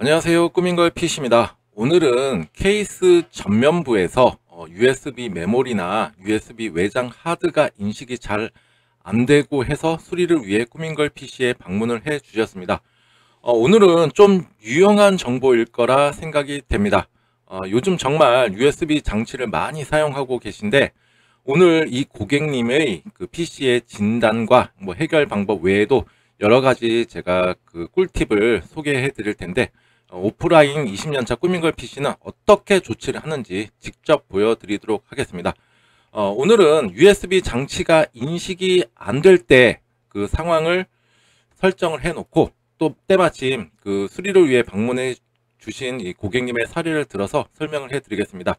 안녕하세요. 꾸민걸 PC입니다. 오늘은 케이스 전면부에서 USB 메모리나 USB 외장 하드가 인식이 잘 안되고 해서 수리를 위해 꾸민걸 PC에 방문을 해 주셨습니다. 오늘은 좀 유용한 정보일 거라 생각이 됩니다. 요즘 정말 USB 장치를 많이 사용하고 계신데 오늘 이 고객님의 그 PC의 진단과 해결 방법 외에도 여러 가지 제가 그 꿀팁을 소개해 드릴 텐데 오프라인 20년차 꾸민걸 PC는 어떻게 조치를 하는지 직접 보여드리도록 하겠습니다. 오늘은 USB 장치가 인식이 안 될 때 그 상황을 설정을 해 놓고 또 때마침 그 수리를 위해 방문해 주신 이 고객님의 사례를 들어서 설명을 해 드리겠습니다.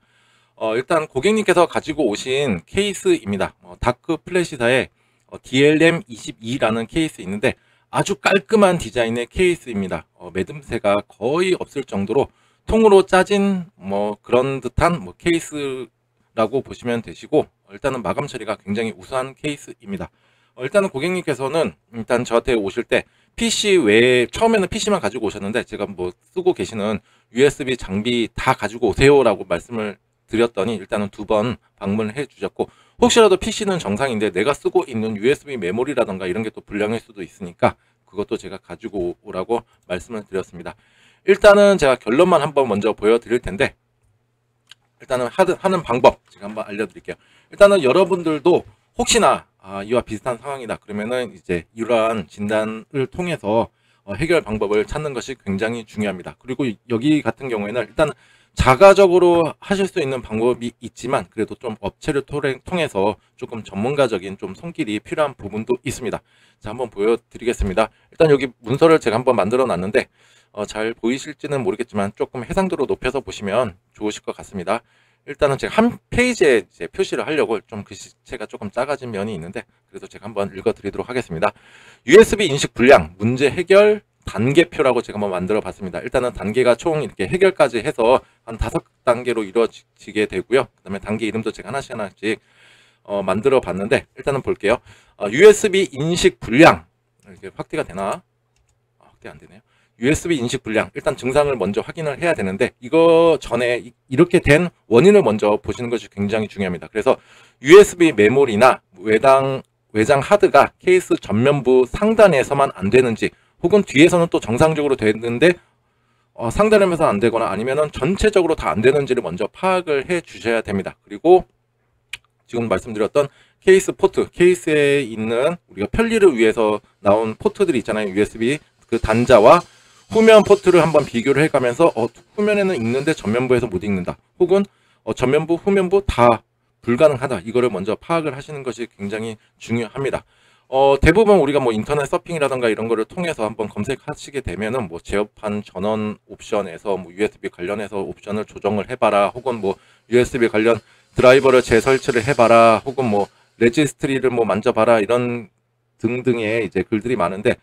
일단 고객님께서 가지고 오신 케이스입니다. 다크 플래시사의 DLM22라는 케이스 있는데 아주 깔끔한 디자인의 케이스입니다. 매듭새가 거의 없을 정도로 통으로 짜진 그런 듯한 케이스라고 보시면 되시고, 일단은 마감 처리가 굉장히 우수한 케이스입니다. 일단은 고객님께서는 일단 저한테 오실 때 PC 외에 처음에는 PC만 가지고 오셨는데 제가 쓰고 계시는 USB 장비 다 가지고 오세요 라고 말씀을 드렸더니 일단은 2번 방문을 해 주셨고, 혹시라도 PC는 정상인데 내가 쓰고 있는 USB 메모리라던가 이런 게 또 불량일 수도 있으니까 그것도 제가 가지고 오라고 말씀을 드렸습니다. 일단은 제가 결론만 한번 먼저 보여드릴 텐데, 일단은 하는 방법 제가 한번 알려드릴게요. 일단은 여러분들도 혹시나 이와 비슷한 상황이다 그러면은 이제 이러한 진단을 통해서 해결 방법을 찾는 것이 굉장히 중요합니다. 그리고 여기 같은 경우에는 일단 자가적으로 하실 수 있는 방법이 있지만 그래도 좀 업체를 통해서 조금 전문가적인 좀 손길이 필요한 부분도 있습니다. 자, 한번 보여드리겠습니다. 일단 여기 문서를 제가 한번 만들어 놨는데 잘 보이실지는 모르겠지만 조금 해상도로 높여서 보시면 좋으실 것 같습니다. 일단은 제가 한 페이지에 이제 표시를 하려고 좀 글씨체가 조금 작아진 면이 있는데 그래서 제가 한번 읽어 드리도록 하겠습니다. USB 인식 불량 문제 해결 단계표라고 제가 한번 만들어 봤습니다. 일단은 단계가 총 이렇게 해결까지 해서 한 5단계로 이루어지게 되고요. 그 다음에 단계 이름도 제가 하나씩 만들어 봤는데 일단은 볼게요. USB 인식 불량, 이렇게 확대가 되나? 확대 안 되네요. USB 인식 불량, 일단 증상을 먼저 확인을 해야 되는데 이거 전에 이렇게 된 원인을 먼저 보시는 것이 굉장히 중요합니다. 그래서 USB 메모리나 외장 하드가 케이스 전면부 상단에서만 안 되는지, 혹은 뒤에서는 또 정상적으로 되는데 상단에서 안 되거나 아니면은 전체적으로 다 안 되는지를 먼저 파악을 해 주셔야 됩니다. 그리고 지금 말씀드렸던 케이스 포트, 케이스에 있는 우리가 편리를 위해서 나온 포트들이 있잖아요. USB 그 단자와 후면 포트를 한번 비교를 해가면서 후면에는 읽는데 전면부에서 못 읽는다, 혹은 전면부 후면부 다 불가능하다, 이거를 먼저 파악을 하시는 것이 굉장히 중요합니다. 대부분 우리가 인터넷 서핑이라던가 이런 거를 통해서 한번 검색하시게 되면은 제어판 전원 옵션에서 USB 관련해서 옵션을 조정을 해봐라, 혹은 USB 관련 드라이버를 재설치를 해봐라, 혹은 레지스트리를 만져봐라, 이런 등등의 이제 글들이 많은데,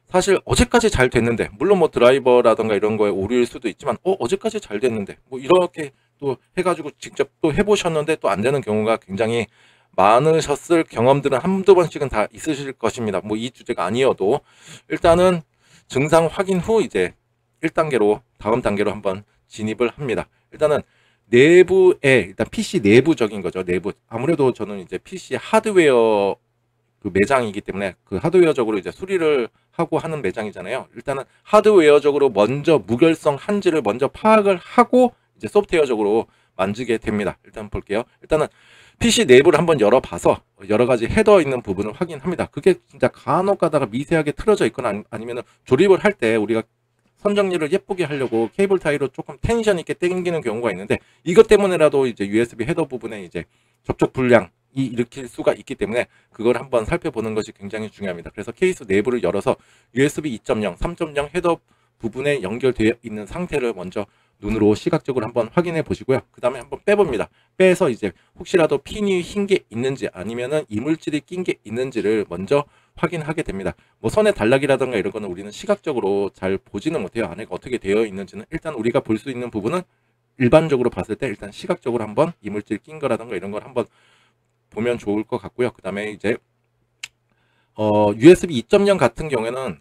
사실 어제까지 잘 됐는데, 물론 드라이버라던가 이런 거에 오류일 수도 있지만 어제까지 잘 됐는데 이렇게 또 해가지고 직접 또 해보셨는데 또 안 되는 경우가 굉장히 많으셨을 경험들은 한두 번씩은 다 있으실 것입니다. 이 주제가 아니어도 일단은 증상 확인 후 이제 1단계로 다음 단계로 한번 진입을 합니다. 일단은 내부에, 일단 PC 내부적인 거죠. 내부. 아무래도 저는 이제 PC 하드웨어 그 매장이기 때문에 그 하드웨어적으로 이제 수리를 하고 하는 매장이잖아요. 일단은 하드웨어적으로 먼저 무결성한지를 먼저 파악을 하고 이제 소프트웨어적으로 만지게 됩니다. 일단 볼게요. 일단은 PC 내부를 한번 열어봐서 여러 가지 헤더 있는 부분을 확인합니다. 그게 진짜 간혹 가다가 미세하게 틀어져 있거나 아니면 조립을 할 때 우리가 선 정리를 예쁘게 하려고 케이블 타이로 조금 텐션 있게 당기는 경우가 있는데, 이것 때문에라도 이제 USB 헤더 부분에 이제 접촉 불량이 일으킬 수가 있기 때문에 그걸 한번 살펴보는 것이 굉장히 중요합니다. 그래서 케이스 내부를 열어서 USB 2.0, 3.0 헤더 부분에 연결되어 있는 상태를 먼저 눈으로 시각적으로 한번 확인해 보시고요. 그 다음에 한번 빼봅니다. 빼서 이제 혹시라도 핀이 흰 게 있는지 아니면은 이물질이 낀 게 있는지를 먼저 확인하게 됩니다. 선의 단락이라든가 이런 거는 우리는 시각적으로 잘 보지는 못해요. 안에가 어떻게 되어 있는지는. 일단 우리가 볼 수 있는 부분은 일반적으로 봤을 때 일단 시각적으로 한번 이물질 낀 거라든가 이런 걸 한번 보면 좋을 것 같고요. 그 다음에 이제 USB 2.0 같은 경우에는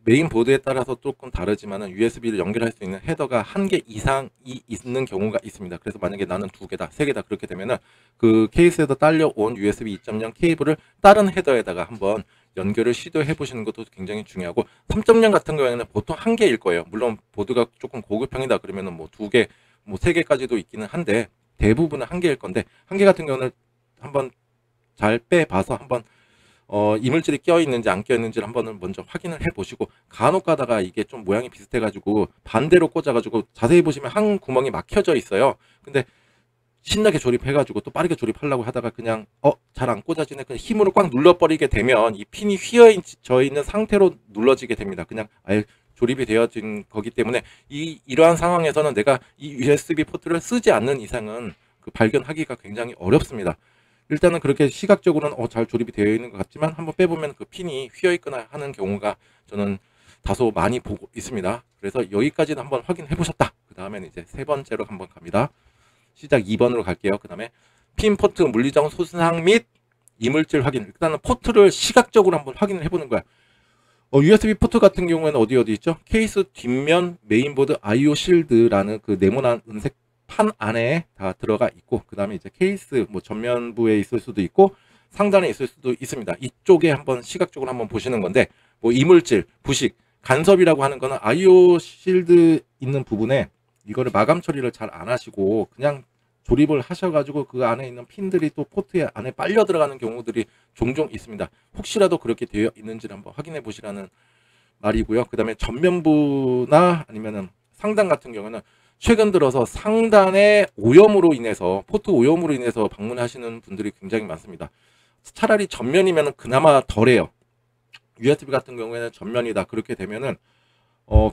메인 보드에 따라서 조금 다르지만은 USB를 연결할 수 있는 헤더가 1개 이상이 있는 경우가 있습니다. 그래서 만약에 나는 2개다, 3개다 그렇게 되면은 그 케이스에서 딸려온 USB 2.0 케이블을 다른 헤더에다가 한번 연결을 시도해 보시는 것도 굉장히 중요하고 3.0 같은 경우에는 보통 1개일 거예요. 물론 보드가 조금 고급형이다 그러면은 뭐 2개, 뭐 3개까지도 있기는 한데 대부분은 1개일 건데 1개 같은 경우는 한번 잘 빼봐서 한번 이물질이 껴 있는지 안 껴 있는지를 한번 먼저 확인을 해 보시고 간혹 가다가 이게 좀 모양이 비슷해 가지고 반대로 꽂아 가지고 자세히 보시면 한 구멍이 막혀져 있어요. 근데 신나게 조립해 가지고 또 빠르게 조립하려고 하다가 그냥 잘 안 꽂아지네, 그냥 힘으로 꽉 눌러 버리게 되면 이 핀이 휘어져 있는 상태로 눌러지게 됩니다. 그냥 아예 조립이 되어진 거기 때문에 이러한 상황에서는 내가 이 USB 포트를 쓰지 않는 이상은 그 발견하기가 굉장히 어렵습니다. 일단은 그렇게 시각적으로는 잘 조립이 되어 있는 것 같지만 한번 빼보면 그 핀이 휘어 있거나 하는 경우가 저는 다소 많이 보고 있습니다. 그래서 여기까지는 한번 확인해 보셨다. 그 다음에는 이제 세 번째로 한번 갑니다. 시작 2번으로 갈게요. 그 다음에 핀 포트 물리적 손상 및 이물질 확인. 일단은 포트를 시각적으로 한번 확인을 해보는 거야. USB 포트 같은 경우에는 어디 있죠? 케이스 뒷면 메인보드 IO 실드라는 그 네모난 은색 판 안에 다 들어가 있고, 그 다음에 이제 케이스 뭐 전면부에 있을 수도 있고 상단에 있을 수도 있습니다. 이쪽에 한번 시각적으로 한번 보시는 건데, 뭐 이물질, 부식, 간섭이라고 하는 거는 IO 실드 있는 부분에 이거를 마감 처리를 잘 안 하시고 그냥 조립을 하셔가지고 그 안에 있는 핀들이 또 포트 안에 빨려 들어가는 경우들이 종종 있습니다. 혹시라도 그렇게 되어 있는지를 한번 확인해 보시라는 말이고요. 그 다음에 전면부나 아니면은 상단 같은 경우는 최근 들어서 상단의 오염으로 인해서, 포트 오염으로 인해서 방문하시는 분들이 굉장히 많습니다. 차라리 전면이면 그나마 덜해요. USB 같은 경우에는 전면이다 그렇게 되면은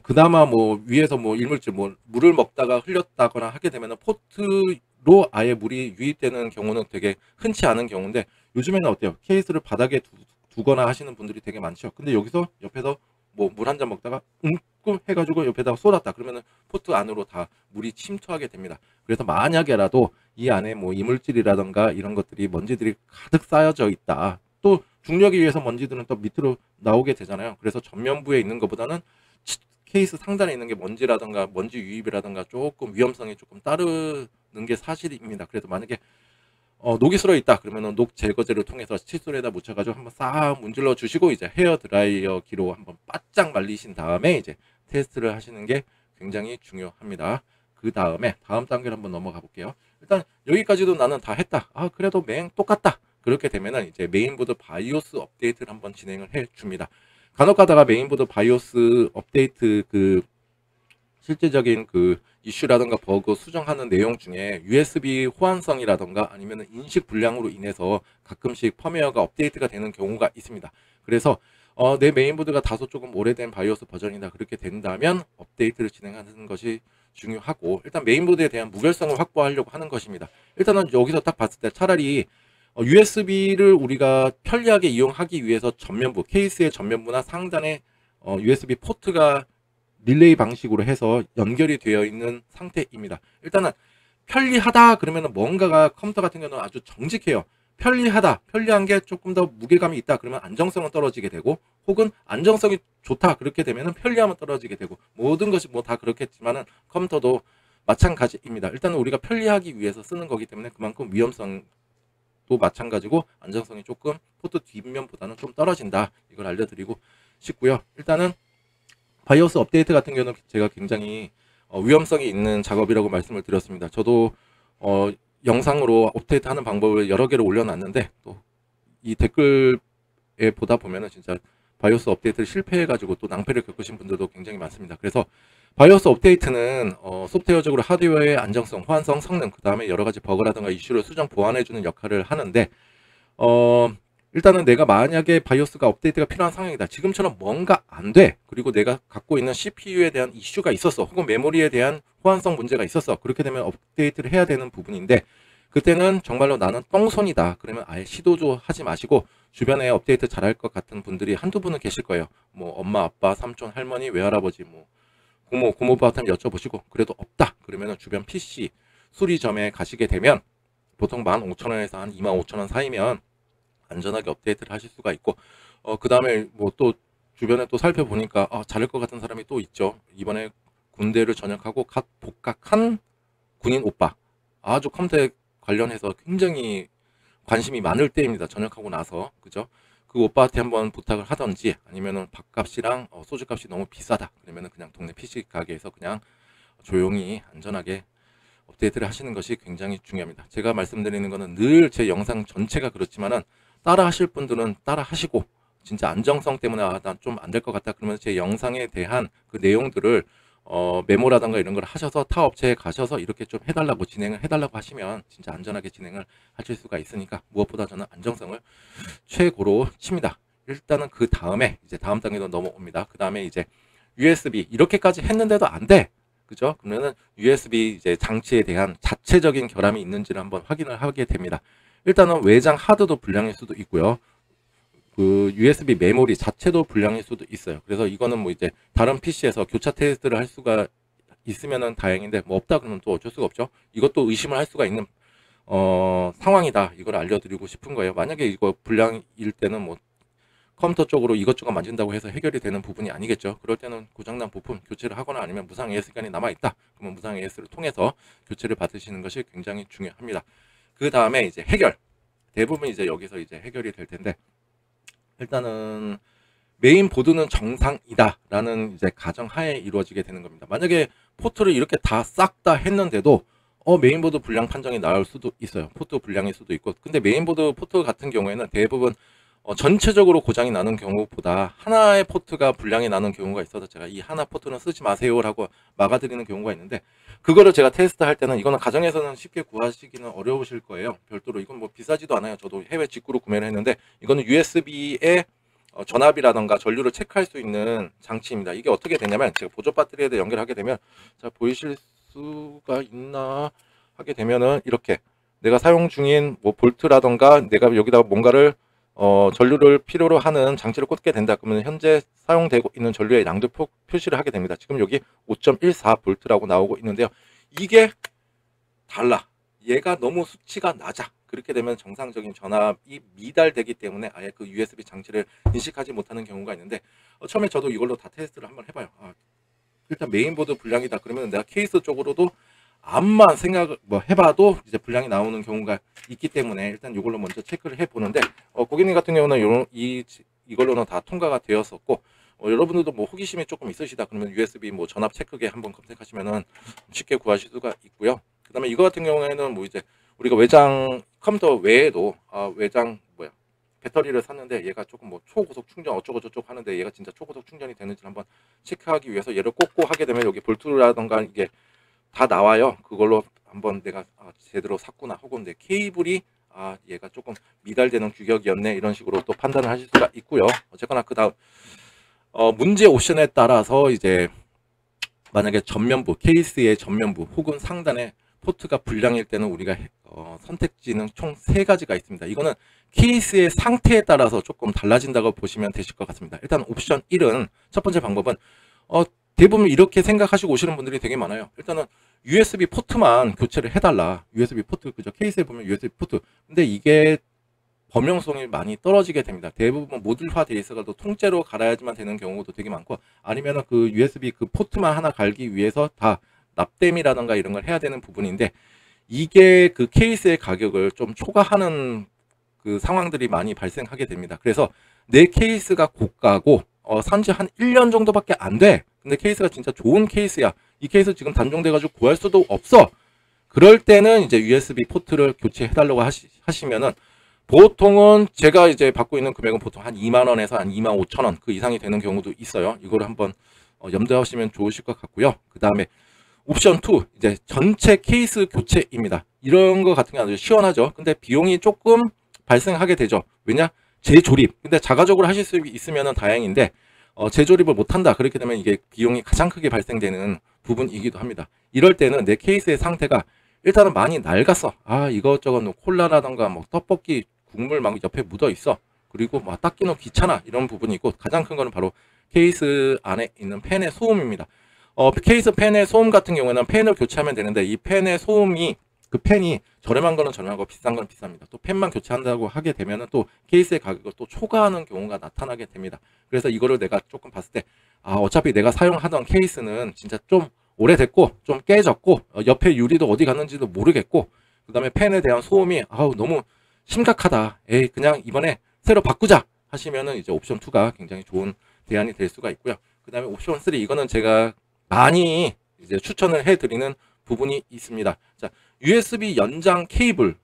그나마 뭐 위에서 뭐 이물질 뭐 물을 먹다가 흘렸다거나 하게 되면은 포트로 아예 물이 유입되는 경우는 되게 흔치 않은 경우인데, 요즘에는 어때요? 케이스를 바닥에 두거나 하시는 분들이 되게 많죠. 근데 여기서 옆에서 뭐 물 한 잔 먹다가 웅끔 해가지고 옆에다가 쏟았다 그러면은 포트 안으로 다 물이 침투하게 됩니다. 그래서 만약에라도 이 안에 뭐 이물질이라던가 이런 것들이 먼지들이 가득 쌓여져 있다, 또 중력에 의해서 먼지들은 또 밑으로 나오게 되잖아요. 그래서 전면부에 있는 것보다는 케이스 상단에 있는 게 먼지라던가 먼지 유입이라던가 조금 위험성이 조금 따르는 게 사실입니다. 그래서 만약에 녹이 슬어 있다 그러면은 녹 제거제를 통해서 칫솔에다 묻혀가지고 한번 싹 문질러 주시고 이제 헤어 드라이어기로 한번 바짝 말리신 다음에 이제 테스트를 하시는 게 굉장히 중요합니다. 그 다음에 다음 단계로 한번 넘어가 볼게요. 일단 여기까지도 나는 다 했다. 그래도 똑같다. 그렇게 되면은 이제 메인보드 바이오스 업데이트를 한번 진행을 해 줍니다. 간혹 가다가 메인보드 바이오스 업데이트 그 실제적인 그 이슈라든가 버그 수정하는 내용 중에 USB 호환성이라든가 아니면 인식 불량으로 인해서 가끔씩 펌웨어가 업데이트가 되는 경우가 있습니다. 그래서 내 메인보드가 다소 조금 오래된 바이오스 버전이다 그렇게 된다면 업데이트를 진행하는 것이 중요하고, 일단 메인보드에 대한 무결성을 확보하려고 하는 것입니다. 일단은 여기서 딱 봤을 때 차라리 USB를 우리가 편리하게 이용하기 위해서 전면부, 케이스의 전면부나 상단에 USB 포트가 릴레이 방식으로 해서 연결이 되어 있는 상태입니다. 일단은 편리하다 그러면 뭔가가 컴퓨터 같은 경우는 아주 정직해요. 편리하다, 편리한 게 조금 더 무게감이 있다 그러면 안정성은 떨어지게 되고, 혹은 안정성이 좋다 그렇게 되면 편리함은 떨어지게 되고, 모든 것이 뭐 다 그렇겠지만은 컴퓨터도 마찬가지입니다. 일단은 우리가 편리하기 위해서 쓰는 거기 때문에 그만큼 위험성도 마찬가지고 안정성이 조금 포트 뒷면보다는 좀 떨어진다, 이걸 알려드리고 싶고요. 일단은 바이오스 업데이트 같은 경우는 제가 굉장히 위험성이 있는 작업이라고 말씀을 드렸습니다. 저도 영상으로 업데이트 하는 방법을 여러 개를 올려놨는데, 또 이 댓글에 보다 보면은 진짜 바이오스 업데이트를 실패해가지고 또 낭패를 겪으신 분들도 굉장히 많습니다. 그래서 바이오스 업데이트는 소프트웨어적으로 하드웨어의 안정성, 호환성, 성능, 그 다음에 여러 가지 버그라든가 이슈를 수정 보완해주는 역할을 하는데, 일단은 내가 만약에 바이오스가 업데이트가 필요한 상황이다. 지금처럼 뭔가 안 돼. 그리고 내가 갖고 있는 CPU에 대한 이슈가 있었어. 혹은 메모리에 대한 호환성 문제가 있었어. 그렇게 되면 업데이트를 해야 되는 부분인데, 그때는 정말로 나는 똥손이다. 그러면 아예 시도도 하지 마시고 주변에 업데이트 잘할 것 같은 분들이 한두 분은 계실 거예요. 뭐 엄마, 아빠, 삼촌, 할머니, 외할아버지, 뭐 고모부한테 여쭤보시고, 그래도 없다. 그러면 주변 PC 수리점에 가시게 되면 보통 15,000원에서 한 25,000원 사이면 안전하게 업데이트를 하실 수가 있고, 그 다음에 뭐 또 주변에 또 살펴보니까 잘할 것 같은 사람이 또 있죠. 이번에 군대를 전역하고 갓 복학한 군인 오빠, 아주 컴퓨터 관련해서 굉장히 관심이 많을 때입니다. 전역하고 나서. 그죠? 그 오빠한테 한번 부탁을 하던지, 아니면은 밥값이랑 소주값이 너무 비싸다 그러면은 그냥 동네 PC 가게에서 그냥 조용히 안전하게 업데이트를 하시는 것이 굉장히 중요합니다. 제가 말씀드리는 거는 늘 제 영상 전체가 그렇지만은 따라 하실 분들은 따라 하시고, 진짜 안정성 때문에 난 좀 안 될 것 같다 그러면 제 영상에 대한 그 내용들을 메모라던가 이런 걸 하셔서 타 업체에 가셔서 이렇게 좀 해달라고, 진행을 해달라고 하시면 진짜 안전하게 진행을 하실 수가 있으니까, 무엇보다 저는 안정성을 최고로 칩니다. 일단은 그 다음에 이제 다음 단계로 넘어옵니다. 그 다음에 이제 USB 이렇게까지 했는데도 안 돼. 그죠? 그러면은 USB 이제 장치에 대한 자체적인 결함이 있는지를 한번 확인을 하게 됩니다. 일단은 외장 하드도 불량일 수도 있고요. 그 USB 메모리 자체도 불량일 수도 있어요. 그래서 이거는 뭐 이제 다른 PC에서 교차 테스트를 할 수가 있으면은 다행인데, 뭐 없다 그러면 또 어쩔 수가 없죠. 이것도 의심을 할 수가 있는 상황이다. 이걸 알려드리고 싶은 거예요. 만약에 이거 불량일 때는 뭐 컴퓨터 쪽으로 이것저것 만진다고 해서 해결이 되는 부분이 아니겠죠. 그럴 때는 고장난 부품 교체를 하거나 아니면 무상 AS 기간이 남아있다. 그러면 무상 AS를 통해서 교체를 받으시는 것이 굉장히 중요합니다. 그 다음에 이제 해결. 대부분 이제 여기서 이제 해결이 될 텐데, 일단은 메인 보드는 정상이다 라는 이제 가정하에 이루어지게 되는 겁니다. 만약에 포트를 이렇게 다 싹 다 했는데도 메인보드 불량 판정이 나올 수도 있어요. 포트 불량일 수도 있고. 근데 메인보드 포트 같은 경우에는 대부분 전체적으로 고장이 나는 경우보다 하나의 포트가 불량이 나는 경우가 있어서 제가 이 하나 포트는 쓰지 마세요 라고 막아드리는 경우가 있는데, 그거를 제가 테스트 할 때는, 이거는 가정에서는 쉽게 구하시기는 어려우실 거예요. 별도로 이건 뭐 비싸지도 않아요. 저도 해외 직구로 구매를 했는데, 이거는 USB에 전압이라던가 전류를 체크할 수 있는 장치입니다. 이게 어떻게 되냐면, 제가 보조 배터리에 연결하게 되면, 자 보이실 수가 있나 하게 되면은, 이렇게 내가 사용 중인 뭐 볼트라던가 내가 여기다가 뭔가를 전류를 필요로 하는 장치를 꽂게 된다 그러면 현재 사용되고 있는 전류의 양도 표시를 하게 됩니다. 지금 여기 5.14V라고 나오고 있는데요. 이게 달라. 얘가 너무 수치가 낮아. 그렇게 되면 정상적인 전압이 미달되기 때문에 아예 그 USB 장치를 인식하지 못하는 경우가 있는데, 처음에 저도 이걸로 다 테스트를 한번 해봐요. 일단 메인보드 불량이다 그러면 내가 케이스 쪽으로도 암만 생각을 뭐 해봐도 이제 불량이 나오는 경우가 있기 때문에 일단 이걸로 먼저 체크를 해보는데, 고객님 같은 경우는 이걸로는 다 통과가 되었었고, 여러분들도 뭐 호기심이 조금 있으시다 그러면 USB 뭐 전압 체크기 한번 검색하시면은 쉽게 구하실 수가 있고요. 그 다음에 이거 같은 경우에는 뭐 이제 우리가 외장 컴퓨터 외에도 외장 배터리를 샀는데 얘가 조금 뭐 초고속 충전 어쩌고 저쩌고 하는데, 얘가 진짜 초고속 충전이 되는지 한번 체크하기 위해서 얘를 꽂고 하게 되면 여기 볼트라던가 이게 다 나와요. 그걸로 한번 내가 제대로 샀구나, 혹은 내 케이블이 얘가 조금 미달되는 규격이었네, 이런 식으로 또 판단을 하실 수가 있고요. 어쨌거나 그 다음 문제 옵션에 따라서 이제 만약에 전면부, 케이스의 전면부 혹은 상단에 포트가 불량일 때는 우리가 선택지는 총 3가지가 있습니다. 이거는 케이스의 상태에 따라서 조금 달라진다고 보시면 되실 것 같습니다. 일단 옵션 1은, 첫 번째 방법은 대부분 이렇게 생각하시고 오시는 분들이 되게 많아요. 일단은 USB 포트만 교체를 해달라. USB 포트, 그죠? 케이스에 보면 USB 포트. 근데 이게 범용성이 많이 떨어지게 됩니다. 대부분 모듈화 되어 있어가지고 통째로 갈아야지만 되는 경우도 되게 많고, 아니면은 그 USB 그 포트만 하나 갈기 위해서 다 납땜이라던가 이런 걸 해야 되는 부분인데, 이게 그 케이스의 가격을 좀 초과하는 그 상황들이 많이 발생하게 됩니다. 그래서 내 케이스가 고가고 산지 한 1년 정도밖에 안 돼. 근데 케이스가 진짜 좋은 케이스야. 이 케이스 지금 단종돼가지고 구할 수도 없어. 그럴 때는 이제 USB 포트를 교체해달라고 하시면은, 보통은 제가 이제 받고 있는 금액은 보통 한 2만원에서 한 25,000원 그 이상이 되는 경우도 있어요. 이거를 한번 염두하시면 좋으실 것 같고요. 그 다음에 옵션 2, 이제 전체 케이스 교체입니다. 이런 거 같은 게 아주 시원하죠. 근데 비용이 조금 발생하게 되죠. 왜냐? 재조립. 근데 자가적으로 하실 수 있으면 다행인데, 재조립을 못한다. 그렇게 되면 이게 비용이 가장 크게 발생되는 부분이기도 합니다. 이럴 때는 내 케이스의 상태가 일단은 많이 낡았어. 이것저것 뭐 콜라라던가 뭐 떡볶이 국물 막 옆에 묻어 있어. 그리고 뭐 닦기는 귀찮아. 이런 부분이 있고, 가장 큰 거는 바로 케이스 안에 있는 팬의 소음입니다. 케이스 팬의 소음 같은 경우에는 팬을 교체하면 되는데, 이 팬의 소음이 그 펜이 저렴한 거는 저렴하고 비싼 건 비쌉니다. 또 펜만 교체한다고 하게 되면은 또 케이스의 가격을 또 초과하는 경우가 나타나게 됩니다. 그래서 이거를 내가 조금 봤을 때, 아, 어차피 내가 사용하던 케이스는 진짜 좀 오래됐고, 좀 깨졌고, 옆에 유리도 어디 갔는지도 모르겠고, 그 다음에 펜에 대한 소음이, 아우, 너무 심각하다. 에이, 그냥 이번에 새로 바꾸자 하시면은 이제 옵션 2가 굉장히 좋은 대안이 될 수가 있고요. 그 다음에 옵션 3, 이거는 제가 많이 이제 추천을 해드리는 부분이 있습니다. 자, USB 연장 케이블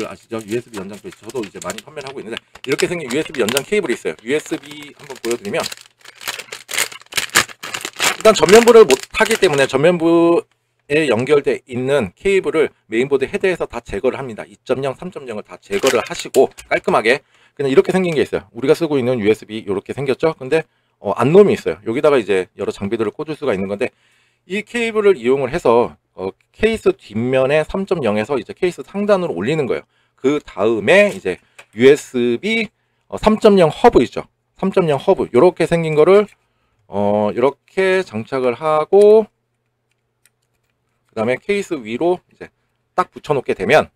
아시죠? USB 연장 케이블. 저도 이제 많이 판매를 하고 있는데, 이렇게 생긴 USB 연장 케이블이 있어요. USB 한번 보여드리면, 일단 전면부를 못 하기 때문에 전면부에 연결되어 있는 케이블을 메인보드 헤드에서 다 제거를 합니다. 2.0, 3.0을 다 제거를 하시고 깔끔하게 그냥 이렇게 생긴 게 있어요. 우리가 쓰고 있는 USB 이렇게 생겼죠? 근데 안놈이 있어요. 여기다가 이제 여러 장비들을 꽂을 수가 있는 건데, 이 케이블을 이용을 해서 케이스 뒷면에 3.0에서 이제 케이스 상단으로 올리는 거예요. 그 다음에 이제 USB 3.0 허브 있죠. 3.0 허브 이렇게 생긴 거를 이렇게 장착을 하고, 그 다음에 케이스 위로 이제 딱 붙여놓게 되면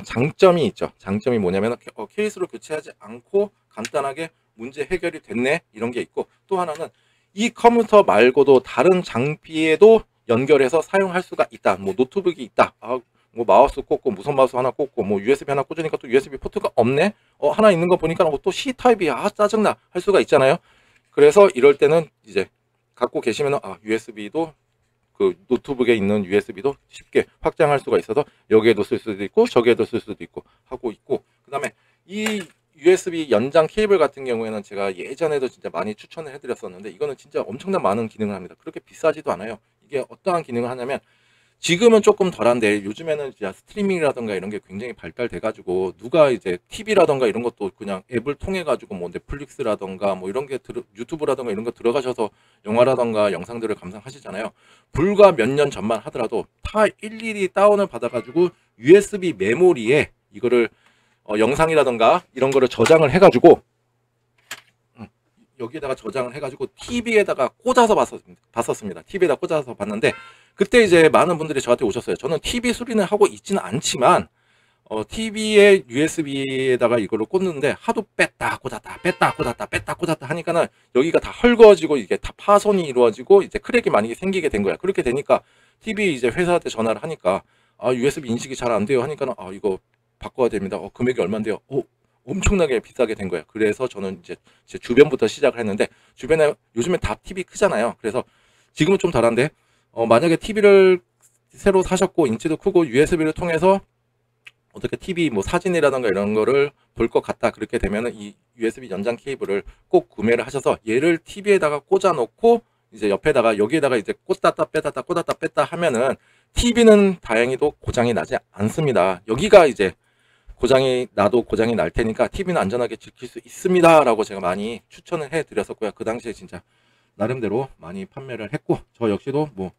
장점이 있죠. 장점이 뭐냐면 케이스를 교체하지 않고 간단하게 문제 해결이 됐네, 이런 게 있고, 또 하나는 이 컴퓨터 말고도 다른 장비에도 연결해서 사용할 수가 있다. 뭐 노트북이 있다. 뭐 마우스 꽂고 무선 마우스 하나 꽂고 뭐 USB 하나 꽂으니까 또 USB 포트가 없네. 하나 있는 거 보니까 또 C 타입이야. 짜증나 할 수가 있잖아요. 그래서 이럴 때는 이제 갖고 계시면 USB도 그 노트북에 있는 USB도 쉽게 확장할 수가 있어서 여기에도 쓸 수도 있고 저기에도 쓸 수도 있고 하고 있고, 그 다음에 이 USB 연장 케이블 같은 경우에는 제가 예전에도 진짜 많이 추천을 해드렸었는데, 이거는 진짜 엄청난 많은 기능을 합니다. 그렇게 비싸지도 않아요. 이게 어떠한 기능을 하냐면, 지금은 조금 덜한데 요즘에는 진짜 스트리밍이라던가 이런 게 굉장히 발달돼 가지고, 누가 이제 TV라던가 이런 것도 그냥 앱을 통해 가지고 뭐 넷플릭스라던가 뭐 이런 게 유튜브라던가 이런 거 들어가셔서 영화라던가 영상들을 감상하시잖아요. 불과 몇 년 전만 하더라도 다 일일이 다운을 받아 가지고 USB 메모리에 이거를 영상이라던가 이런 거를 저장을 해 가지고 여기에다가 저장을 해가지고 TV에다가 꽂아서 봤었습니다. TV에다 꽂아서 봤는데, 그때 이제 많은 분들이 저한테 오셨어요. 저는 TV 수리는 하고 있지는 않지만 TV에 USB에다가 이걸로 꽂는데 하도 뺐다 꽂았다 뺐다 꽂았다 뺐다 꽂았다 하니까는 여기가 다 헐거워지고 이게 다 파손이 이루어지고 이제 크랙이 많이 생기게 된 거야. 그렇게 되니까 TV 이제 회사한테 전화를 하니까 USB 인식이 잘 안 돼요 하니까는 이거 바꿔야 됩니다. 금액이 얼마인데요? 엄청나게 비싸게 된 거예요. 그래서 저는 이제 제 주변부터 시작을 했는데, 주변에 요즘에 다 TV 크잖아요. 그래서 지금은 좀 덜한데 만약에 TV를 새로 사셨고 인치도 크고 USB를 통해서 어떻게 TV 뭐 사진이라던가 이런 거를 볼 것 같다, 그렇게 되면은 이 USB 연장 케이블을 꼭 구매를 하셔서 얘를 TV에다가 꽂아 놓고 이제 옆에다가 여기에다가 이제 꽂았다 뺐다 꽂았다 뺐다 하면은 TV는 다행히도 고장이 나지 않습니다. 여기가 이제 고장이 날 테니까 TV는 안전하게 지킬 수 있습니다 라고 제가 많이 추천을 해 드렸었고요. 그 당시에 진짜 나름대로 많이 판매를 했고, 저 역시도 뭐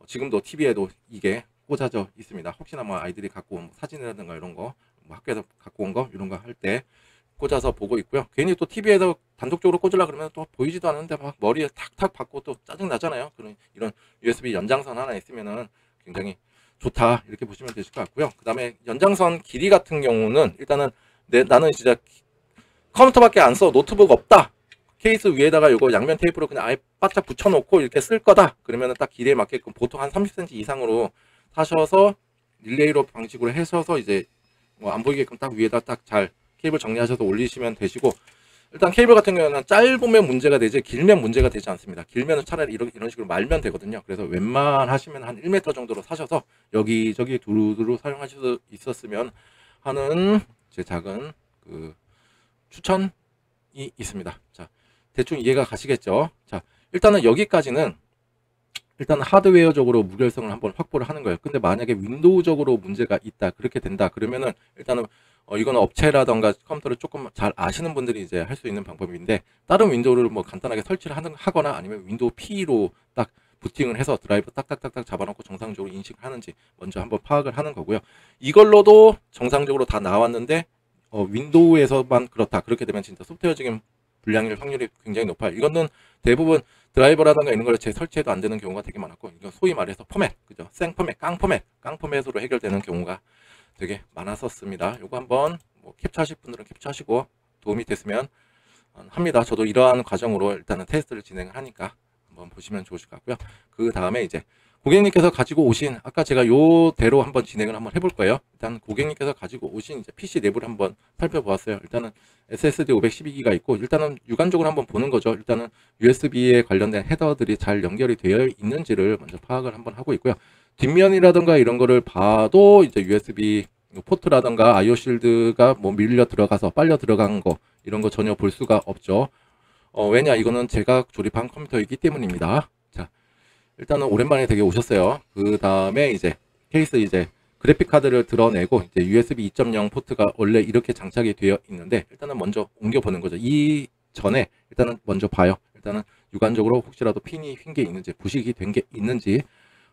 지금도 TV에도 이게 꽂아져 있습니다. 혹시나 뭐 아이들이 갖고 온 사진이라든가 이런 거, 뭐 학교에서 갖고 온 거 이런 거 할 때 꽂아서 보고 있고요. 괜히 또 TV에서 단독적으로 꽂으려 그러면 또 보이지도 않는데 막 머리에 탁탁 받고 또 짜증 나잖아요. 그런 이런 USB 연장선 하나 있으면은 굉장히 좋다, 이렇게 보시면 되실 것 같고요. 그 다음에 연장선 길이 같은 경우는 일단은 나는 진짜 컴퓨터밖에 안 써, 노트북 없다, 케이스 위에다가 이거 양면 테이프로 그냥 아예 바짝 붙여놓고 이렇게 쓸 거다, 그러면은 딱 길이에 맞게끔 보통 한 30cm 이상으로 사셔서 릴레이로 방식으로 하셔서 이제 뭐 안 보이게끔 딱 위에다 딱 잘 케이블 정리하셔서 올리시면 되시고, 일단 케이블 같은 경우는 짧으면 문제가 되지 길면 문제가 되지 않습니다. 길면은 차라리 이런 식으로 말면 되거든요. 그래서 웬만하시면 한 1m 정도로 사셔서 여기저기 두루두루 사용하실 수 있었으면 하는 제 작은 그 추천이 있습니다. 자, 대충 이해가 가시겠죠? 자, 일단은 여기까지는 일단 하드웨어적으로 무결성을 한번 확보를 하는 거예요. 근데 만약에 윈도우적으로 문제가 있다, 그렇게 된다 그러면은 일단은 이거는 업체라던가 컴퓨터를 조금 잘 아시는 분들이 이제 할 수 있는 방법인데, 다른 윈도우를 뭐 간단하게 설치를 하거나 아니면 윈도우 P로 딱 부팅을 해서 드라이브 딱딱딱딱 잡아놓고 정상적으로 인식을 하는지 먼저 한번 파악을 하는 거고요. 이걸로도 정상적으로 다 나왔는데 윈도우에서만 그렇다, 그렇게 되면 진짜 소프트웨어적인 불량일 확률이 굉장히 높아요. 이거는 대부분 드라이버라든가 이런 걸 재설치해도 안 되는 경우가 되게 많았고, 이건 소위 말해서 포맷, 그죠? 생 포맷, 깡 포맷, 깡 포맷으로 해결되는 경우가 되게 많았었습니다. 요거 한번 뭐 캡처하실 분들은 캡처하시고 도움이 됐으면 합니다. 저도 이러한 과정으로 일단은 테스트를 진행을 하니까 한번 보시면 좋으실 것 같고요. 그 다음에 이제 고객님께서 가지고 오신, 아까 제가 요대로 한번 진행을 한번 해볼 거예요. 일단 고객님께서 가지고 오신 이제 PC 내부를 한번 살펴보았어요. 일단은 SSD 512기가 있고, 일단은 육안적으로 한번 보는 거죠. 일단은 USB에 관련된 헤더들이 잘 연결이 되어 있는지를 먼저 파악을 한번 하고 있고요. 뒷면이라든가 이런 거를 봐도 이제 USB 포트라든가 IO 실드가 뭐 밀려 들어가서 빨려 들어간 거, 이런 거 전혀 볼 수가 없죠. 왜냐, 이거는 제가 조립한 컴퓨터이기 때문입니다. 자, 일단은 오랜만에 되게 오셨어요. 그 다음에 이제 케이스 이제 그래픽 카드를 드러내고, 이제 USB 2.0 포트가 원래 이렇게 장착이 되어 있는데, 일단은 먼저 옮겨 보는 거죠. 이 전에 일단은 먼저 봐요. 일단은 육안적으로 혹시라도 핀이 휜 게 있는지, 부식이 된 게 있는지,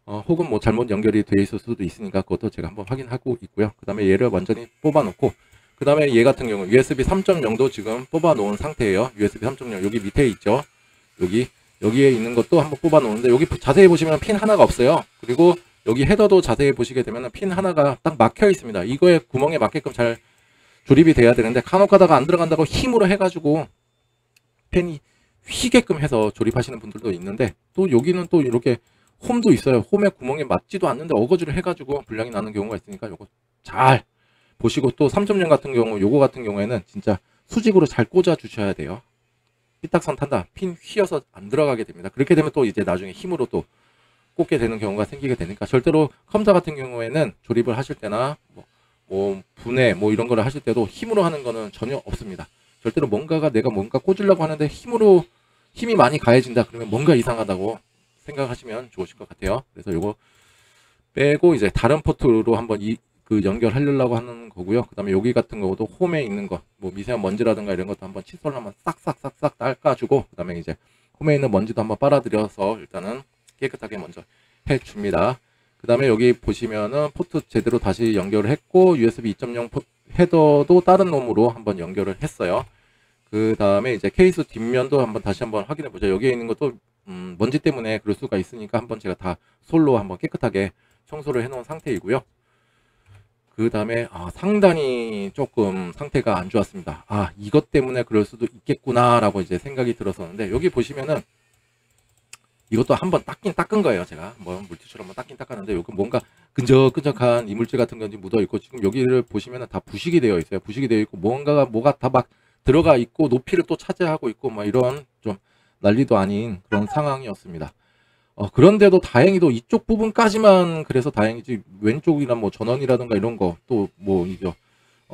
혹은 뭐 잘못 연결이 되어 있을 수도 있으니까 그것도 제가 한번 확인하고 있고요. 그 다음에 얘를 완전히 뽑아 놓고, 그 다음에 얘 같은 경우 USB 3.0도 지금 뽑아 놓은 상태예요. USB 3.0 여기 밑에 있죠. 여기에 있는 것도 한번 뽑아 놓는데, 여기 자세히 보시면 핀 하나가 없어요. 그리고 여기 헤더도 자세히 보시게 되면 핀 하나가 딱 막혀 있습니다. 이거에 구멍에 맞게끔 잘 조립이 돼야 되는데, 간혹 가다가 안 들어간다고 힘으로 해가지고 펜이 휘게끔 해서 조립하시는 분들도 있는데, 또 여기는 또 이렇게 홈도 있어요. 홈에 구멍에 맞지도 않는데 어거지를 해가지고 불량이 나는 경우가 있으니까 요거 잘 보시고, 또 3.0 같은 경우, 요거 같은 경우에는 진짜 수직으로 잘 꽂아 주셔야 돼요. 삐딱선 탄다, 핀 휘어서 안 들어가게 됩니다. 그렇게 되면 또 이제 나중에 힘으로 또 꽂게 되는 경우가 생기게 되니까, 절대로 컴퓨터 같은 경우에는 조립을 하실 때나 뭐 분해 뭐 이런 거를 하실 때도 힘으로 하는 거는 전혀 없습니다. 절대로 내가 뭔가 꽂으려고 하는데 힘이 많이 가해진다 그러면 뭔가 이상하다고 생각하시면 좋으실 것 같아요. 그래서 요거 빼고 이제 다른 포트로 한번 연결하려고 하는 거고요. 그 다음에 여기 같은 경우도 홈에 있는 거, 뭐 미세한 먼지라든가 이런 것도 한번 칫솔로 한번 싹싹싹싹 닦아주고, 그 다음에 이제 홈에 있는 먼지도 한번 빨아들여서 일단은 깨끗하게 먼저 해줍니다. 그 다음에 여기 보시면은 포트 제대로 다시 연결을 했고, USB 2.0 헤더도 다른 놈으로 한번 연결을 했어요. 그 다음에 이제 케이스 뒷면도 다시 한번 확인해 보죠. 여기에 있는 것도 먼지 때문에 그럴 수가 있으니까 한번 제가 다 솔로 한번 깨끗하게 청소를 해 놓은 상태이고요. 그 다음에 상단이 조금 상태가 안 좋았습니다. 이것 때문에 그럴 수도 있겠구나 라고 이제 생각이 들었었는데, 여기 보시면은 이것도 한번 닦은 거예요. 제가 뭐 물티슈로 한번 닦았는데, 여기 뭔가 끈적끈적한 이물질 같은 건지 묻어 있고, 지금 여기를 보시면은 다 부식이 되어 있어요. 부식이 되어 있고 뭐가 다 막 들어가 있고 높이를 또 차지하고 있고, 뭐 이런 좀 난리도 아닌 그런 상황이었습니다. 그런데도 다행히도 이쪽 부분까지만 그래서 다행이지, 왼쪽이나 뭐 전원이라든가 이런 거, 또 뭐 이죠,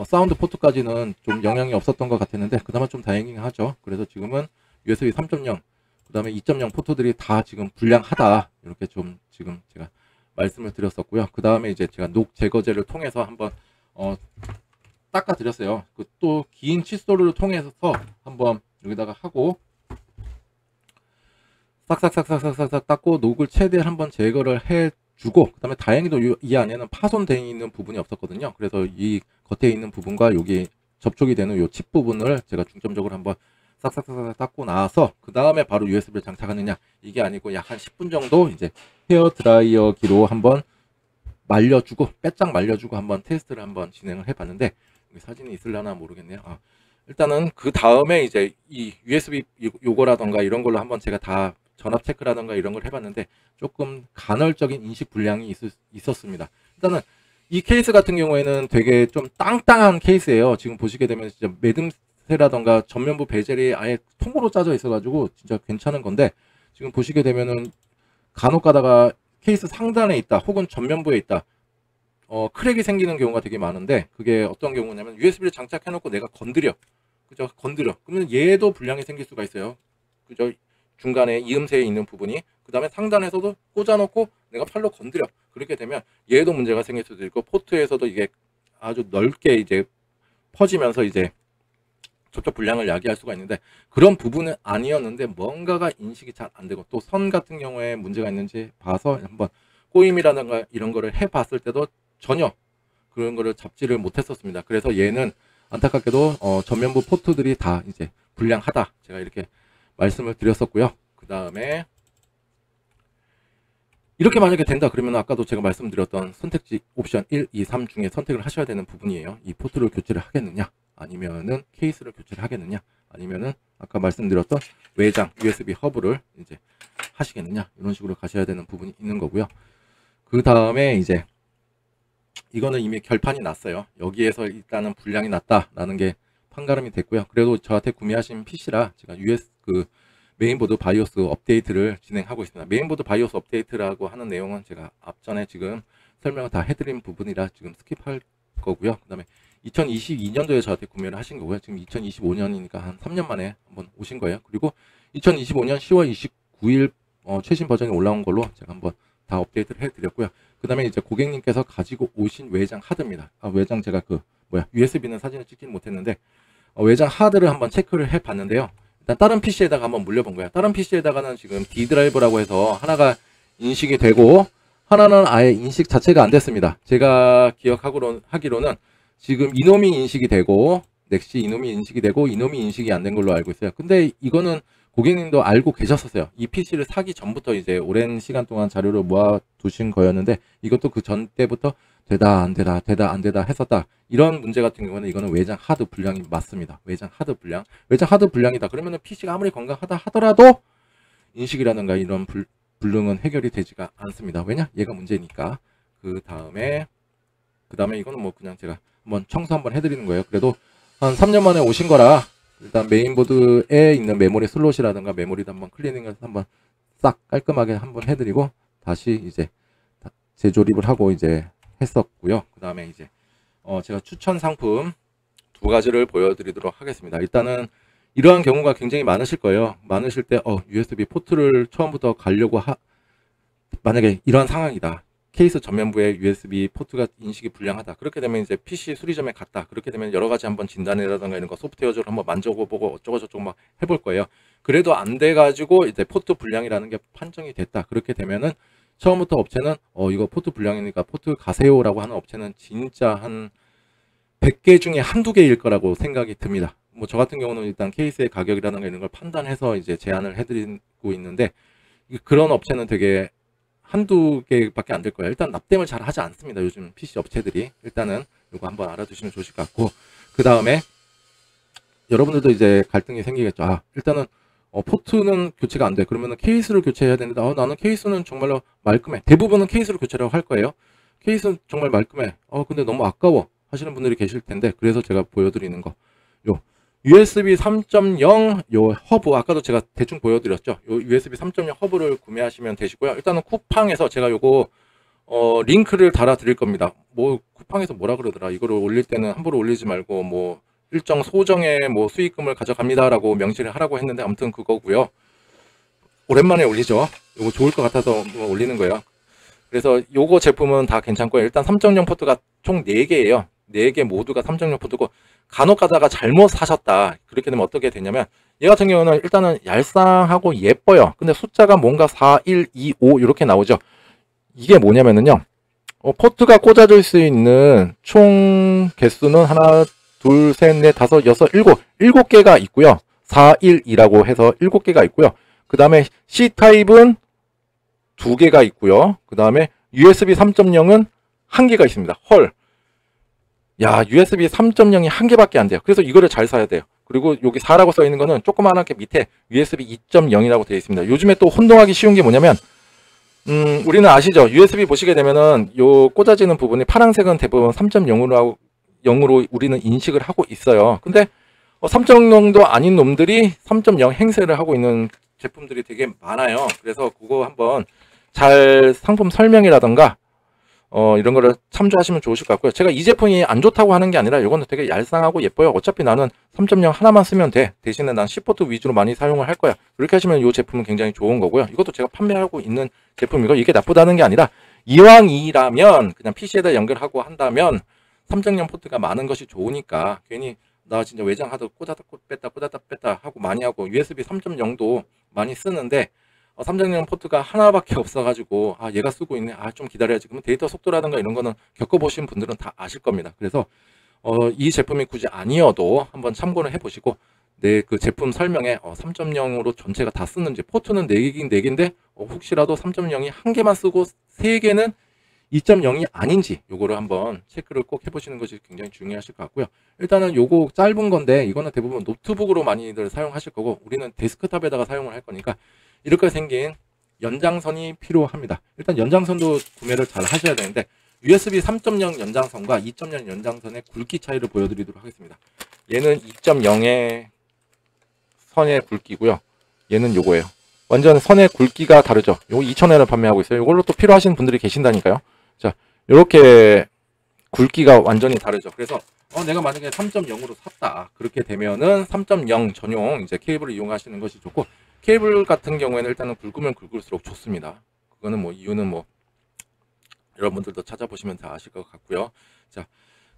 사운드 포트까지는 좀 영향이 없었던 것 같았는데, 그나마 좀 다행이긴 하죠. 그래서 지금은 USB 3.0 그 다음에 2.0 포트들이 다 지금 불량하다, 이렇게 좀 지금 제가 말씀을 드렸었고요. 그 다음에 이제 제가 녹 제거제를 통해서 한번 닦아 드렸어요. 또 긴 칫솔을 통해서 한번 여기다가 하고 싹싹싹싹싹싹 닦고, 녹을 최대한 한번 제거를 해주고, 그 다음에 다행히도 이 안에는 파손되어 있는 부분이 없었거든요. 그래서 이 겉에 있는 부분과 여기 접촉이 되는 요 칩 부분을 제가 중점적으로 한번 싹싹싹싹 닦고 나서, 그 다음에 바로 USB를 장착하느냐, 이게 아니고 약 한 10분 정도 이제 헤어 드라이어기로 한번 말려주고, 빼짝 말려주고 한번 테스트를 한번 진행을 해봤는데, 사진이 있으려나 모르겠네요. 일단은 그 다음에 이제 이 USB 요거라던가 이런 걸로 한번 제가 다 전압 체크라던가 이런 걸 해봤는데, 조금 간헐적인 인식 불량이 있었습니다. 일단은 이 케이스 같은 경우에는 되게 좀 땅땅한 케이스예요. 지금 보시게 되면 진짜 매듭새라던가 전면부 베젤이 아예 통으로 짜져 있어가지고 진짜 괜찮은 건데, 지금 보시게 되면은 간혹 가다가 케이스 상단에 있다 혹은 전면부에 있다 크랙이 생기는 경우가 되게 많은데, 그게 어떤 경우냐면 USB를 장착해 놓고 내가 건드려, 그러면 얘도 불량이 생길 수가 있어요. 그죠? 중간에 이음새에 있는 부분이, 그 다음에 상단에서도 꽂아놓고 내가 팔로 건드려, 그렇게 되면 얘도 문제가 생길 수도 있고, 포트에서도 이게 아주 넓게 이제 퍼지면서 이제 접촉 불량을 야기할 수가 있는데, 그런 부분은 아니었는데 뭔가가 인식이 잘 안 되고, 또 선 같은 경우에 문제가 있는지 봐서 한번 꼬임이라든가 이런 거를 해봤을 때도 전혀 그런 거를 잡지를 못했었습니다. 그래서 얘는 안타깝게도 전면부 포트들이 다 이제 불량하다. 제가 이렇게 말씀을 드렸었고요. 그 다음에 이렇게 만약에 된다 그러면 아까도 제가 말씀드렸던 선택지 옵션 1, 2, 3 중에 선택을 하셔야 되는 부분이에요. 이 포트를 교체를 하겠느냐, 아니면은 케이스를 교체를 하겠느냐, 아니면은 아까 말씀드렸던 외장 USB 허브를 이제 하시겠느냐, 이런 식으로 가셔야 되는 부분이 있는 거고요. 그 다음에 이제 이거는 이미 결판이 났어요. 여기에서 일단은 불량이 났다라는 게 판가름이 됐고요. 그래도 저한테 구매하신 PC라 제가 메인보드 바이오스 업데이트를 진행하고 있습니다. 메인보드 바이오스 업데이트라고 하는 내용은 제가 앞전에 지금 설명을 다 해드린 부분이라 지금 스킵할 거고요. 그 다음에 2022년도에 저한테 구매를 하신 거고요. 지금 2025년이니까 한 3년 만에 한번 오신 거예요. 그리고 2025년 10월 29일 최신 버전이 올라온 걸로 제가 한번 다 업데이트를 해드렸고요. 그 다음에 이제 고객님께서 가지고 오신 외장 하드입니다. 외장 제가 USB는 사진을 찍지는 못했는데 외장 하드를 한번 체크를 해 봤는데요. 일단 다른 PC에다가 한번 물려본 거예요. 다른 PC에다가는 지금 D 드라이브라고 해서 하나가 인식이 되고 하나는 아예 인식 자체가 안 됐습니다. 제가 하기로는 지금 이놈이 인식이 되고 넥시 이놈이 인식이 되고 이놈이 인식이 안 된 걸로 알고 있어요. 근데 이거는 고객님도 알고 계셨었어요. 이 PC를 사기 전부터 이제 오랜 시간 동안 자료를 모아 두신 거였는데 이것도 그 전 때부터 되다 안 되다 했었다. 이런 문제 같은 경우는 이거는 외장 하드 불량이 맞습니다. 외장 하드 불량이다. 그러면은 PC가 아무리 건강하다 하더라도 인식이라든가 이런 불능은 해결이 되지가 않습니다. 왜냐? 얘가 문제니까. 그 다음에 이거는 뭐 그냥 제가 한번 청소 한번 해드리는 거예요. 그래도 한 3년 만에 오신 거라 일단 메인보드에 있는 메모리 슬롯이라든가 메모리도 한번 클리닝을 한번 싹 깔끔하게 한번 해드리고 다시 이제 재조립을 하고 이제 했었고요. 그 다음에 이제 제가 추천 상품 2가지를 보여드리도록 하겠습니다. 일단은 이러한 경우가 굉장히 많으실 거예요. 많으실 때 USB 포트를 처음부터 가려고 만약에 이러한 상황이다. 케이스 전면부에 USB 포트가 인식이 불량하다. 그렇게 되면 이제 PC 수리점에 갔다. 그렇게 되면 여러 가지 한번 진단이라든가 이런 거 소프트웨어적으로 한번 만져보고 어쩌고저쩌고 막 해볼 거예요. 그래도 안 돼가지고 이제 포트 불량이라는 게 판정이 됐다. 그렇게 되면은 처음부터 업체는 이거 포트 불량이니까 포트 가세요라고 하는 업체는 진짜 한 100개 중에 한두 개일 거라고 생각이 듭니다. 뭐 저 같은 경우는 일단 케이스의 가격이라든가 이런 걸 판단해서 이제 제안을 해드리고 있는데 그런 업체는 되게 한두 개밖에 안 될 거예요. 일단 납땜을 잘 하지 않습니다. 요즘 PC 업체들이. 일단은 이거 한번 알아두시면 좋으실 것 같고, 그 다음에 여러분들도 이제 갈등이 생기겠죠. 일단은 포트는 교체가 안 돼. 그러면은 케이스를 교체해야 되는데 나는 케이스는 정말로 말끔해. 대부분은 케이스를 교체라고 할 거예요. 케이스는 정말 말끔해. 근데 너무 아까워 하시는 분들이 계실 텐데, 그래서 제가 보여드리는 거 USB 3.0 요 허브, 아까도 제가 대충 보여드렸죠. 요 USB 3.0 허브를 구매하시면 되시고요. 일단은 쿠팡에서 제가 요거 링크를 달아 드릴 겁니다. 뭐 쿠팡에서 뭐라 그러더라. 이거를 올릴 때는 함부로 올리지 말고 뭐 일정 소정의 뭐 수익금을 가져갑니다라고 명시를 하라고 했는데 아무튼 그거고요. 오랜만에 올리죠. 요거 좋을 것 같아서 올리는 거예요. 그래서 요거 제품은 다 괜찮고요. 일단 3.0 포트가 총 4개예요. 4개 모두가 3.0 포트고, 간혹 가다가 잘못 사셨다. 그렇게 되면 어떻게 되냐면, 얘 같은 경우는 일단은 얄쌍하고 예뻐요. 근데 숫자가 뭔가 4, 1, 2, 5 이렇게 나오죠. 이게 뭐냐면은요, 포트가 꽂아줄 수 있는 총 개수는 하나, 둘, 셋, 넷, 다섯, 여섯, 일곱 개가 있고요. 4, 1, 2라고 해서 7개가 있고요. 그 다음에 C타입은 2개가 있고요. 그 다음에 USB 3.0은 1개가 있습니다. 헐. 야, USB 3.0이 1개밖에 안 돼요. 그래서 이거를 잘 사야 돼요. 그리고 여기 4라고 써 있는 거는 조그만하게 밑에 USB 2.0이라고 되어 있습니다. 요즘에 또 혼동하기 쉬운 게 뭐냐면, 우리는 아시죠? USB 보시게 되면은 요 꽂아지는 부분이 파란색은 대부분 3.0으로 우리는 인식을 하고 있어요. 근데 3.0도 아닌 놈들이 3.0 행세를 하고 있는 제품들이 되게 많아요. 그래서 그거 한번 잘 상품 설명이라던가 이런 거를 참조하시면 좋으실 것 같고요. 제가 이 제품이 안 좋다고 하는 게 아니라 이거는 되게 얄쌍하고 예뻐요. 어차피 나는 3.0 하나만 쓰면 돼. 대신에 난 C포트 위주로 많이 사용을 할 거야. 그렇게 하시면 이 제품은 굉장히 좋은 거고요. 이것도 제가 판매하고 있는 제품이고, 이게 나쁘다는 게 아니라 이왕이라면 그냥 PC에다 연결하고 한다면 3.0 포트가 많은 것이 좋으니까, 괜히 나 진짜 외장 하드 꽂았다 뺐다 하고 많이 하고, USB 3.0도 많이 쓰는데 3.0 포트가 하나밖에 없어가지고 얘가 쓰고 있네, 좀 기다려야지. 그러면 데이터 속도라든가 이런 거는 겪어보신 분들은 다 아실 겁니다. 그래서 이 제품이 굳이 아니어도 한번 참고를 해보시고, 내 그 제품 설명에 3.0으로 전체가 다 쓰는지, 포트는 4개긴 4개인데 혹시라도 3.0이 한 개만 쓰고 3개는 2.0이 아닌지 요거를 한번 체크를 꼭 해보시는 것이 굉장히 중요하실 것 같고요. 일단은 요거 짧은 건데 이거는 대부분 노트북으로 많이들 사용하실 거고 우리는 데스크탑에다가 사용을 할 거니까 이렇게 생긴 연장선이 필요합니다. 일단 연장선도 구매를 잘 하셔야 되는데 USB 3.0 연장선과 2.0 연장선의 굵기 차이를 보여드리도록 하겠습니다. 얘는 2.0의 선의 굵기고요. 얘는 요거예요. 완전 선의 굵기가 다르죠. 요거 2,000원에 판매하고 있어요. 이걸로 또 필요하신 분들이 계신다니까요. 자, 요렇게 굵기가 완전히 다르죠. 그래서 내가 만약에 3.0으로 샀다. 그렇게 되면은 3.0 전용 이제 케이블을 이용하시는 것이 좋고, 케이블 같은 경우에는 일단은 굵으면 굵을수록 좋습니다. 그거는 뭐 이유는 뭐 여러분들도 찾아보시면 다 아실 것 같고요. 자,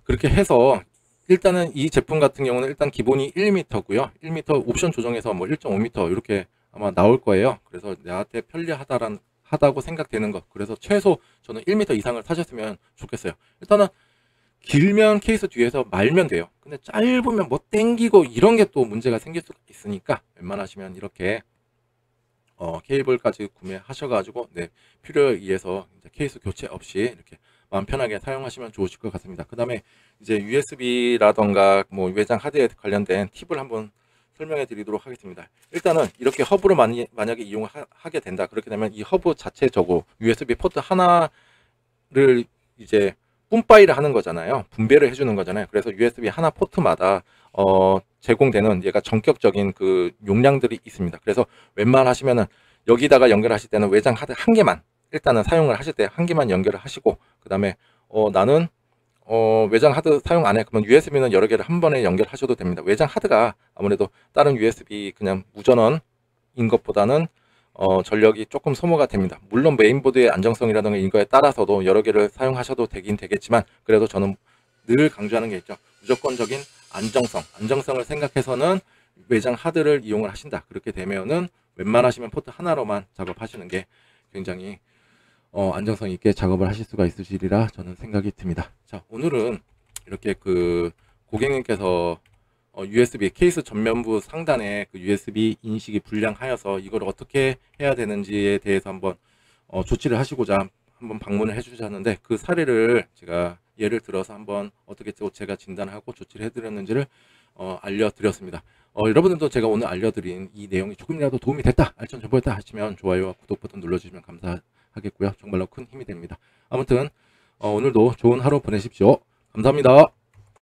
그렇게 해서 일단은 이 제품 같은 경우는 일단 기본이 1m고요. 1m 옵션 조정해서 뭐 1.5m 이렇게 아마 나올 거예요. 그래서 나한테 편리하다고 생각되는 것. 그래서 최소 저는 1m 이상을 사셨으면 좋겠어요. 일단은 길면 케이스 뒤에서 말면 돼요. 근데 짧으면 뭐 땡기고 이런 게 또 문제가 생길 수가 있으니까 웬만하시면 이렇게 케이블까지 구매하셔가지고 필요에 의해서 이제 케이스 교체 없이 이렇게 마음 편하게 사용하시면 좋으실 것 같습니다. 그 다음에 이제 USB라던가 뭐 외장 하드에 관련된 팁을 한번 설명해 드리도록 하겠습니다. 일단은 이렇게 허브를 만약에 이용하게 된다. 그렇게 되면 이 허브 자체적으로 USB 포트 하나를 이제 뿜빠이를 하는 거잖아요. 분배를 해주는 거잖아요. 그래서 USB 하나 포트마다 제공되는 얘가 전격적인 그 용량들이 있습니다. 그래서 웬만하시면은 여기다가 연결하실 때는 외장 하드 한 개만 일단은 사용을 하실 때 한 개만 연결을 하시고, 그 다음에 나는 외장 하드 사용 안 해. 그러면 USB는 여러 개를 한 번에 연결하셔도 됩니다. 외장 하드가 아무래도 다른 USB 그냥 무전원인 것보다는 전력이 조금 소모가 됩니다. 물론 메인보드의 안정성이라든가 이거에 따라서도 여러 개를 사용하셔도 되긴 되겠지만, 그래도 저는 늘 강조하는 게 있죠. 무조건적인 안정성을 생각해서는 외장 하드를 이용을 하신다. 그렇게 되면은 웬만하시면 포트 하나로만 작업하시는 게 굉장히 안정성 있게 작업을 하실 수가 있으시리라 저는 생각이 듭니다. 자, 오늘은 이렇게 그 고객님께서 USB 케이스 전면부 상단에 그 USB 인식이 불량하여서 이걸 어떻게 해야 되는지에 대해서 한번 조치를 하시고자 한번 방문을 해 주셨는데, 그 사례를 제가 예를 들어서 한번 어떻게 제가 진단하고 조치를 해드렸는지를 알려드렸습니다. 여러분들도 제가 오늘 알려드린 이 내용이 조금이라도 도움이 됐다, 알찬 정보였다 하시면 좋아요와 구독 버튼 눌러주시면 감사하겠고요. 정말로 큰 힘이 됩니다. 아무튼 오늘도 좋은 하루 보내십시오. 감사합니다.